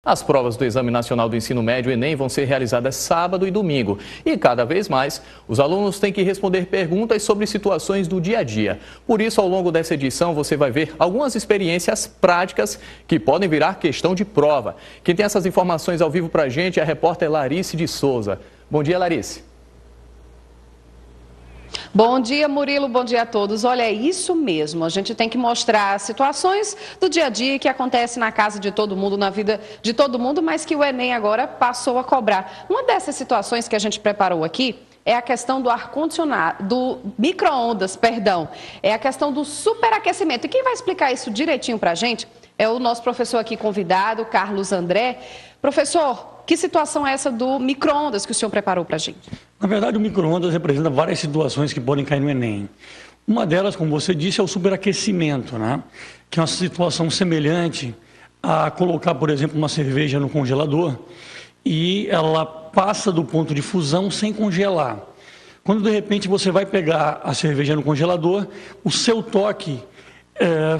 As provas do Exame Nacional do Ensino Médio, Enem, vão ser realizadas sábado e domingo. E cada vez mais, os alunos têm que responder perguntas sobre situações do dia a dia. Por isso, ao longo dessa edição, você vai ver algumas experiências práticas que podem virar questão de prova. Quem tem essas informações ao vivo pra gente é a repórter Larice de Souza. Bom dia, Larice. Bom dia, Murilo, bom dia a todos. Olha, é isso mesmo, a gente tem que mostrar situações do dia a dia que acontecem na casa de todo mundo, na vida de todo mundo, mas que o Enem agora passou a cobrar. Uma dessas situações que a gente preparou aqui é a questão do ar-condicionado, do micro-ondas, perdão, é a questão do superaquecimento. E quem vai explicar isso direitinho para a gente é o nosso professor aqui convidado, Carlos André. Professor, que situação é essa do micro-ondas que o senhor preparou para a gente? Na verdade, o micro-ondas representa várias situações que podem cair no Enem. Uma delas, como você disse, é o superaquecimento, né? Que é uma situação semelhante a colocar, por exemplo, uma cerveja no congelador e ela passa do ponto de fusão sem congelar. Quando, de repente, você vai pegar a cerveja no congelador, o seu toque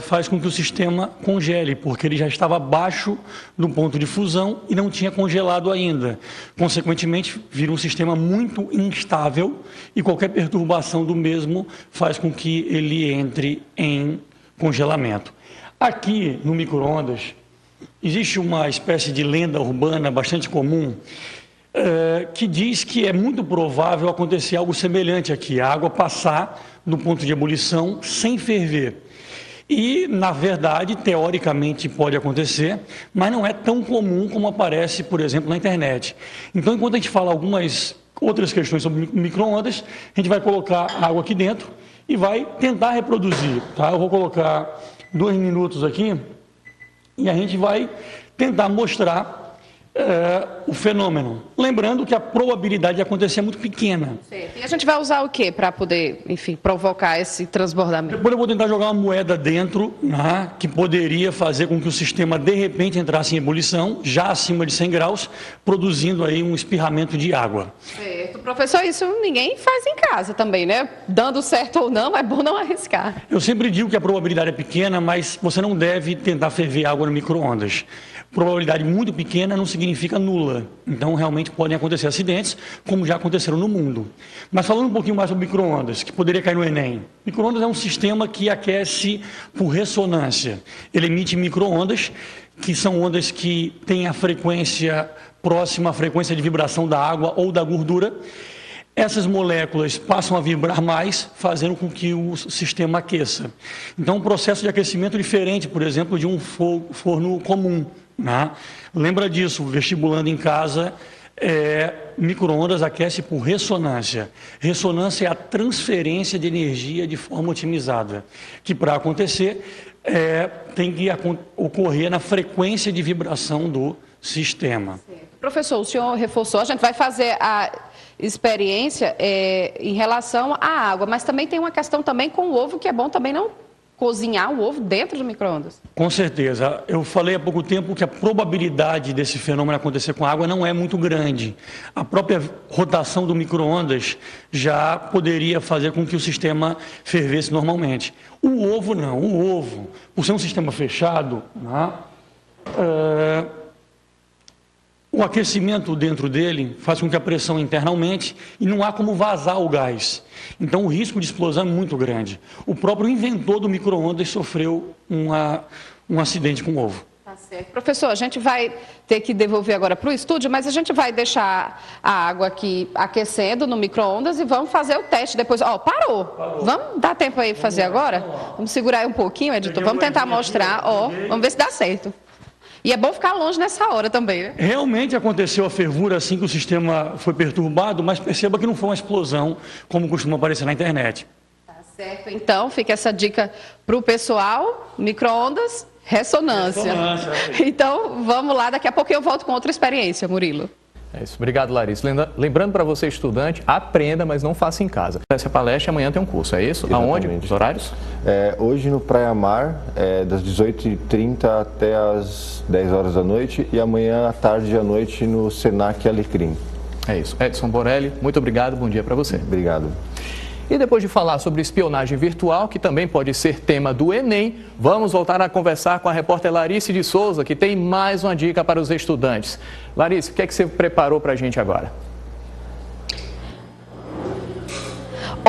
faz com que o sistema congele, porque ele já estava abaixo do ponto de fusão e não tinha congelado ainda. Consequentemente, vira um sistema muito instável e qualquer perturbação do mesmo faz com que ele entre em congelamento. Aqui no micro-ondas, existe uma espécie de lenda urbana bastante comum que diz que é muito provável acontecer algo semelhante aqui, a água passar do ponto de ebulição sem ferver. E, na verdade, teoricamente pode acontecer, mas não é tão comum como aparece, por exemplo, na internet. Então, enquanto a gente fala algumas outras questões sobre micro-ondas, a gente vai colocar água aqui dentro e vai tentar reproduzir. Tá? Eu vou colocar 2 minutos aqui e a gente vai tentar mostrar o fenômeno. Lembrando que a probabilidade de acontecer é muito pequena. Certo. E a gente vai usar o quê para poder, enfim, provocar esse transbordamento? Depois eu vou tentar jogar uma moeda dentro, né, que poderia fazer com que o sistema de repente entrasse em ebulição, já acima de 100 graus, produzindo aí um espirramento de água. Certo. Professor, isso ninguém faz em casa também, né? Dando certo ou não, é bom não arriscar. Eu sempre digo que a probabilidade é pequena, mas você não deve tentar ferver água no micro-ondas. Probabilidade muito pequena não significa nula. Então, realmente podem acontecer acidentes, como já aconteceram no mundo. Mas falando um pouquinho mais sobre micro-ondas, que poderia cair no Enem. Micro-ondas é um sistema que aquece por ressonância. Ele emite micro-ondas, que são ondas que têm a frequência próxima à frequência de vibração da água ou da gordura. Essas moléculas passam a vibrar mais, fazendo com que o sistema aqueça. Então, um processo de aquecimento diferente, por exemplo, de um forno comum. Né? Lembra disso, vestibulando em casa, micro-ondas aquece por ressonância. Ressonância é a transferência de energia de forma otimizada, que para acontecer tem que ocorrer na frequência de vibração do sistema. Professor, o senhor reforçou, a gente vai fazer a experiência em relação à água, mas também tem uma questão também com o ovo, que é bom também não cozinhar o ovo dentro do micro-ondas. Com certeza. Eu falei há pouco tempo que a probabilidade desse fenômeno acontecer com água não é muito grande. A própria rotação do micro-ondas já poderia fazer com que o sistema fervesse normalmente. O ovo não. O ovo, por ser um sistema fechado, né, o aquecimento dentro dele faz com que a pressão interna aumente e não há como vazar o gás. Então, o risco de explosão é muito grande. O próprio inventor do micro-ondas sofreu um acidente com o ovo. Tá certo. Professor, a gente vai ter que devolver agora para o estúdio, mas a gente vai deixar a água aqui aquecendo no micro-ondas e vamos fazer o teste depois. Ó, parou. Vamos dar tempo aí para fazer agora? Vamos segurar aí um pouquinho, editor. Vamos tentar mostrar. Ó, vamos ver se dá certo. E é bom ficar longe nessa hora também, né? Realmente aconteceu a fervura assim que o sistema foi perturbado, mas perceba que não foi uma explosão, como costuma aparecer na internet. Tá certo. Então, fica essa dica para o pessoal, micro-ondas, ressonância. Então, vamos lá, daqui a pouco eu volto com outra experiência, Murilo. É isso. Obrigado, Larissa. Lembrando para você, estudante, aprenda, mas não faça em casa. Essa palestra amanhã tem um curso, é isso? Exatamente. Aonde? Os horários? Hoje no Praia Mar, das 18h30 até as 10 horas da noite e amanhã à tarde e à noite no Senac Alecrim. É isso. Edson Borelli, muito obrigado, bom dia para você. Obrigado. E depois de falar sobre espionagem virtual, que também pode ser tema do Enem, vamos voltar a conversar com a repórter Larice de Souza, que tem mais uma dica para os estudantes. Larice, o que é que você preparou para a gente agora?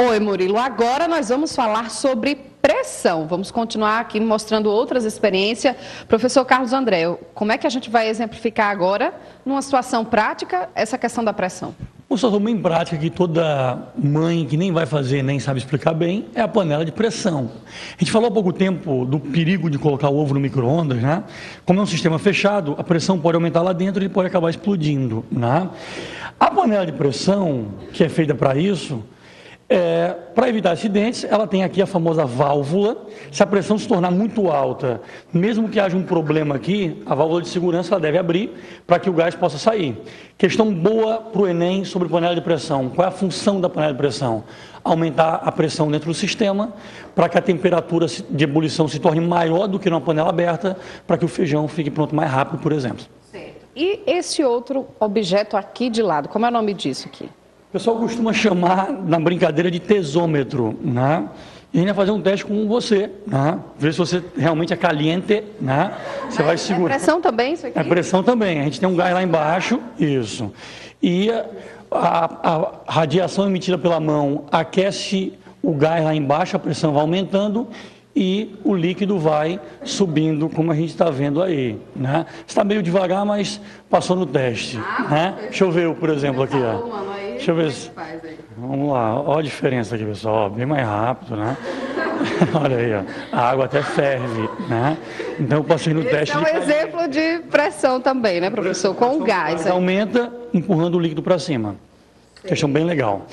Oi, Murilo. Agora nós vamos falar sobre pressão. Vamos continuar aqui mostrando outras experiências. Professor Carlos André, como é que a gente vai exemplificar agora, numa situação prática, essa questão da pressão? Uma situação bem prática que toda mãe que nem vai fazer, nem sabe explicar bem, é a panela de pressão. A gente falou há pouco tempo do perigo de colocar o ovo no micro-ondas, né? Como é um sistema fechado, a pressão pode aumentar lá dentro e ele pode acabar explodindo, né? A panela de pressão, que é feita para isso, para evitar acidentes, ela tem aqui a famosa válvula. Se a pressão se tornar muito alta, mesmo que haja um problema aqui, a válvula de segurança ela deve abrir para que o gás possa sair. Questão boa para o Enem sobre panela de pressão. Qual é a função da panela de pressão? Aumentar a pressão dentro do sistema para que a temperatura de ebulição se torne maior do que numa panela aberta, para que o feijão fique pronto mais rápido, por exemplo. Certo. E esse outro objeto aqui de lado, como é o nome disso aqui? O pessoal costuma chamar, na brincadeira, de tesômetro, né? E a gente vai fazer um teste com você, né? Ver se você realmente é caliente, né? Você vai segurar. É pressão também isso aqui? É pressão também. A gente tem um gás lá embaixo, isso. E a radiação emitida pela mão aquece o gás lá embaixo, a pressão vai aumentando e o líquido vai subindo, como a gente está vendo aí, né? Está meio devagar, mas passou no teste, né? Deixa eu ver, por exemplo, aqui, ó. Deixa eu ver. Vamos lá, olha a diferença aqui, pessoal, bem mais rápido, né? Olha aí, ó. A água até ferve, né? Então eu passei no teste. É um exemplo de pressão também, né, professor? Com o gás. Aumenta, empurrando o líquido para cima. Questão bem legal.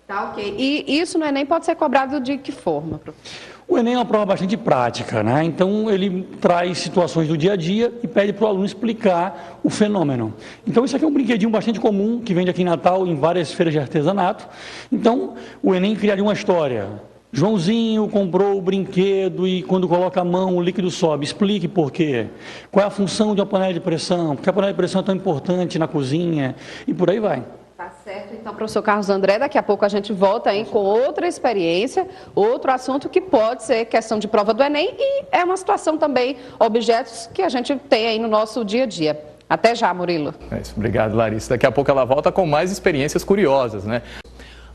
Tá, ok. E isso no Enem pode ser cobrado de que forma, professor? O Enem é uma prova bastante prática, né? Então ele traz situações do dia a dia e pede para o aluno explicar o fenômeno. Então isso aqui é um brinquedinho bastante comum que vende aqui em Natal em várias feiras de artesanato. Então o Enem criaria uma história. Joãozinho comprou o brinquedo e quando coloca a mão o líquido sobe. Explique por quê. Qual é a função de uma panela de pressão? Por que a panela de pressão é tão importante na cozinha? E por aí vai. Tá certo. Então, professor Carlos André, daqui a pouco a gente volta aí com outra experiência, outro assunto que pode ser questão de prova do Enem e é uma situação também, objetos que a gente tem aí no nosso dia a dia. Até já, Murilo. É isso. Obrigado, Larissa. Daqui a pouco ela volta com mais experiências curiosas, né?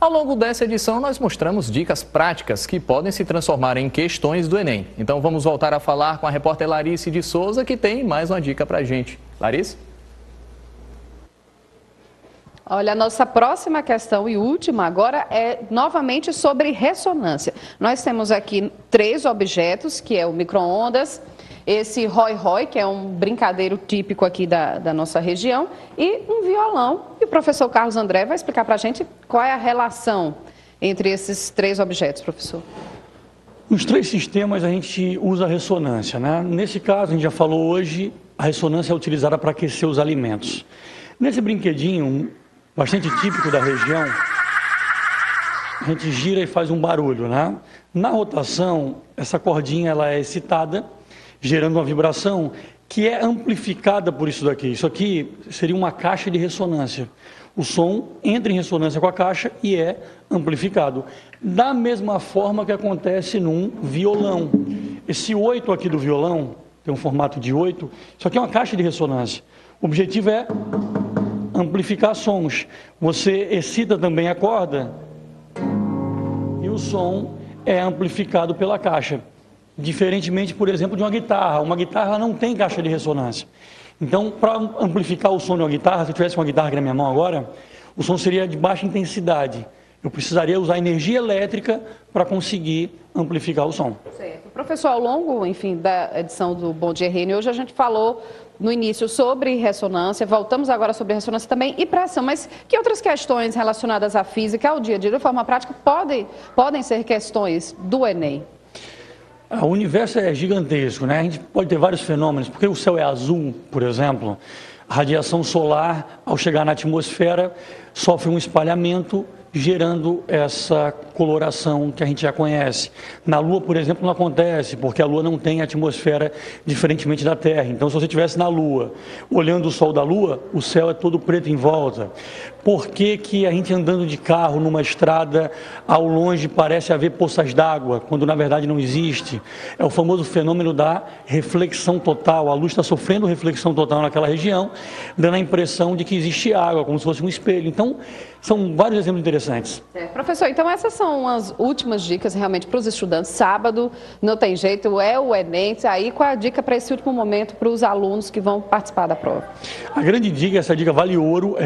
Ao longo dessa edição, nós mostramos dicas práticas que podem se transformar em questões do Enem. Então, vamos voltar a falar com a repórter Larice de Souza, que tem mais uma dica pra gente. Larice? Olha, a nossa próxima questão e última agora é novamente sobre ressonância. Nós temos aqui 3 objetos, que é o micro-ondas, esse rói-rói, que é um brincadeiro típico aqui da nossa região, e um violão. E o professor Carlos André vai explicar para a gente qual é a relação entre esses 3 objetos, professor. Nos 3 sistemas a gente usa a ressonância, né? Nesse caso, a gente já falou hoje, a ressonância é utilizada para aquecer os alimentos. Nesse brinquedinho, bastante típico da região, a gente gira e faz um barulho, né? Na rotação, essa cordinha ela é excitada, gerando uma vibração que é amplificada por isso daqui. Isso aqui seria uma caixa de ressonância. O som entra em ressonância com a caixa e é amplificado. Da mesma forma que acontece num violão. Esse 8 aqui do violão, tem um formato de 8, isso aqui é uma caixa de ressonância. O objetivo é amplificar sons. Você excita também a corda e o som é amplificado pela caixa. Diferentemente, por exemplo, de uma guitarra. Uma guitarra não tem caixa de ressonância. Então, para amplificar o som de uma guitarra, se eu tivesse uma guitarra aqui na minha mão agora, o som seria de baixa intensidade. Eu precisaria usar energia elétrica para conseguir amplificar o som. Certo. Professor, ao longo, enfim, da edição do Bom Dia RN, hoje a gente falou no início sobre ressonância, voltamos agora sobre ressonância também e pressão, mas que outras questões relacionadas à física, ao dia a dia, de forma prática, podem ser questões do Enem? O universo é gigantesco, né? A gente pode ter vários fenômenos, porque o céu é azul, por exemplo, a radiação solar, ao chegar na atmosfera, sofre um espalhamento, gerando essa coloração que a gente já conhece. Na Lua, por exemplo, não acontece, porque a Lua não tem atmosfera diferentemente da Terra. Então, se você estivesse na Lua, olhando o Sol da Lua, o céu é todo preto em volta. Por que que a gente andando de carro numa estrada, ao longe parece haver poças d'água, quando na verdade não existe? É o famoso fenômeno da reflexão total. A luz está sofrendo reflexão total naquela região, dando a impressão de que existe água, como se fosse um espelho. Então, são vários exemplos interessantes. Professor, então essas são as últimas dicas realmente para os estudantes. Sábado, não tem jeito, é o Enem. Aí, qual a dica para esse último momento para os alunos que vão participar da prova? A grande dica, essa dica vale ouro,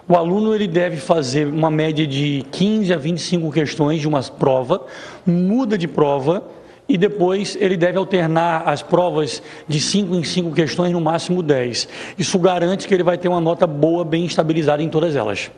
o aluno ele deve fazer uma média de 15 a 25 questões de uma prova, muda de prova, e depois ele deve alternar as provas de 5 em 5 questões, no máximo 10. Isso garante que ele vai ter uma nota boa, bem estabilizada em todas elas.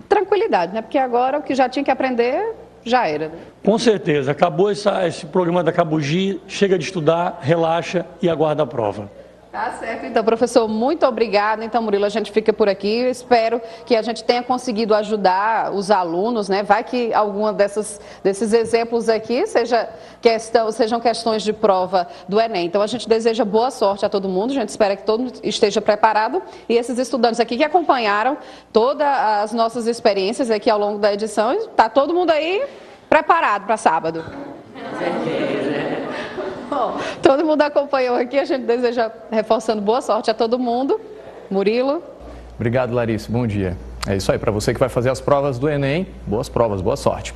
Tranquilidade, né? Porque agora o que já tinha que aprender, já era. Com certeza. Acabou esse programa da Cabugi, chega de estudar, relaxa e aguarda a prova. Tá certo. Então, professor, muito obrigada. Então, Murilo, a gente fica por aqui. Eu espero que a gente tenha conseguido ajudar os alunos, né? Vai que alguma desses exemplos aqui sejam questões de prova do Enem. Então, a gente deseja boa sorte a todo mundo. A gente espera que todo mundo esteja preparado. E esses estudantes aqui que acompanharam todas as nossas experiências aqui ao longo da edição, está todo mundo aí preparado para sábado? Bom, todo mundo acompanhou aqui, a gente deseja, reforçando, boa sorte a todo mundo. Murilo. Obrigado, Larissa. Bom dia. É isso aí, para você que vai fazer as provas do Enem, boas provas, boa sorte.